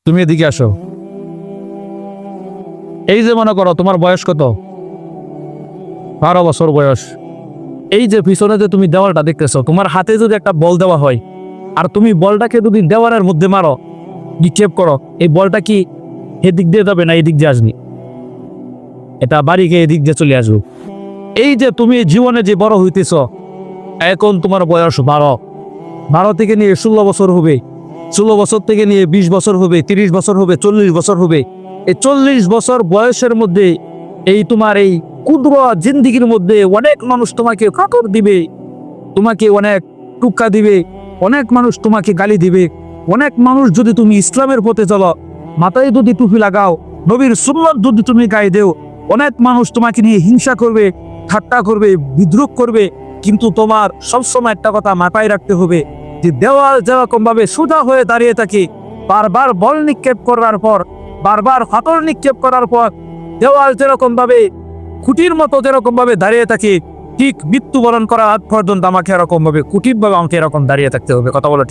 তুমি এদিকে আসো। এই যে মনে করো তোমার বয়স কত? 12 বছর বয়স। এই যে পিছনে যে তুমি দেওয়ালটা দেখতেছো, তোমার হাতে যদি একটা বল দেওয়া হয় আর তুমি বলটাকে যদি দেওয়ালের মধ্যে মারো, নিক্ষেপ করো, এই বলটা কি এদিক দিয়ে যাবে না এদিক দিয়ে আসবে? এটা বাড়ি গিয়ে এদিক দিয়ে চলে আসবে। এই যে তুমি জীবনে যে বড় হইতেছ, এখন তোমার বয়স 12 থেকে নিয়ে 16 বছর হবে, 16 বছর থেকে নিয়ে 20 বছর হবে, 30 বছর হবে, 40 বছর হবে। এই 40 বছর বয়সের মধ্যে এই তোমার এই ক্ষুদ্র জিন্দিগির মধ্যে অনেক মানুষ তোমাকে কাতর দিবে, তোমাকে অনেক টুক্কা দিবে, অনেক মানুষ তোমাকে গালি দিবে। অনেক মানুষ, যদি তুমি ইসলামের পথে চলো, মাথায় যদি টুপি লাগাও, নবীর সুন্নাত যদি তুমি গায়ে দেও, অনেক মানুষ তোমাকে নিয়ে হিংসা করবে, ঠাট্টা করবে, বিদ্রুপ করবে। কিন্তু তোমার সবসময় একটা কথা মাথায় রাখতে হবে যে দেওয়াল যেরকম ভাবে সোজা হয়ে দাঁড়িয়ে থাকে, বারবার বল নিক্ষেপ করার পর, বারবার হাতল নিক্ষেপ করার পর দেওয়াল যেরকম ভাবে খুঁটির মতো যেরকম ভাবে দাঁড়িয়ে থাকে, ঠিক মৃত্যুবরণ করার আগ পর্যন্ত আমাকে এরকম ভাবে কুটির ভাবে আমাকে এরকম দাঁড়িয়ে থাকতে হবে। কথা বলো ঠিক?